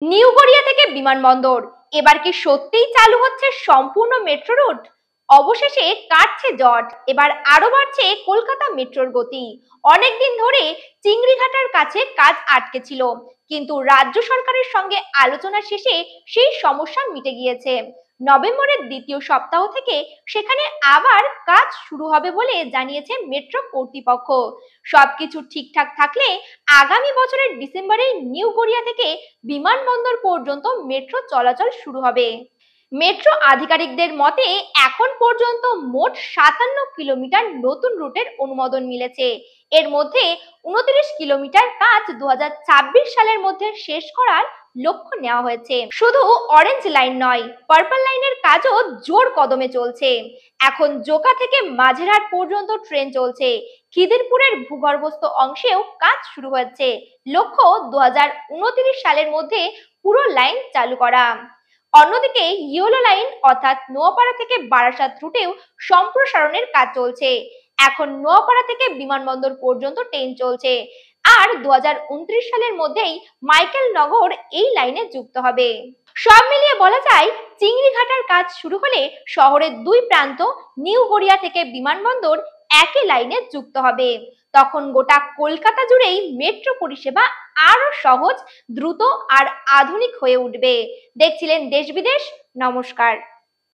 New Garia থেকে বিমানবন্দর, এবার কি সত্যিই চালু হচ্ছে সম্পূর্ণ মেট্রো রুট? অবশেষে কাটছে জট, এবার আরো বাড়ছে কলকাতা মেট্রোর গতি। অনেকদিন ধরে চিংড়িঘাটার কাছে কাজ আটকে ছিল, কিন্তু রাজ্য সরকারের সঙ্গে আলোচনা শেষে সেই সমস্যা মিটে গিয়েছে। নভেম্বরের দ্বিতীয় সপ্তাহ থেকে সেখানে আবার কাজ শুরু হবে বলে জানিয়েছে মেট্রো কর্তৃপক্ষ। সবকিছু ঠিকঠাক থাকলে আগামী বছরের ডিসেম্বরে নিউ গড়িয়া থেকে বিমানবন্দর পর্যন্ত মেট্রো চলাচল শুরু হবে। মেট্রো আধিকারিকদের মতে এখন পর্যন্ত মোট 57 কিলোমিটার নতুন রুটের অনুমোদন মিলেছে। এর মধ্যে 29 কিলোমিটার কাজ 2026 সালের মধ্যে শেষ করার লক্ষ্য নেওয়া হয়েছে। শুধু অরেঞ্জ লাইন নয়, পার্পল লাইনের কাজও জোর কদমে চলছে। এখন জোকা থেকে মাঝেরহাট পর্যন্ত ট্রেন চলছে। খিদিরপুরের ভূগর্ভস্থ অংশেও কাজ শুরু হয়েছে। লক্ষ্য 2029 সালের মধ্যে পুরো লাইন চালু করা। অন্যদিকে ইয়েলো লাইন অর্থাৎ নোয়াপাড়া থেকে বারাসাত রুটেও সম্প্রসারণের কাজ চলছে। এখন নোয়াপাড়া থেকে বিমানবন্দর পর্যন্ত ট্রেন চলছে, আর 2029 সালের মধ্যেই মাইকেলনগর এই লাইনে যুক্ত হবে। সব মিলিয়ে বলা যায়, চিংড়িঘাটার কাজ শুরু হলে শহরের দুই প্রান্ত নিউ গড়িয়া থেকে বিমানবন্দর একই লাইনে যুক্ত হবে। তখন গোটা কলকাতা জুড়েই মেট্রো পরিষেবা আরো সহজ, দ্রুত আর আধুনিক হয়ে উঠবে। দেখছিলেন দেশ বিদেশ। নমস্কার।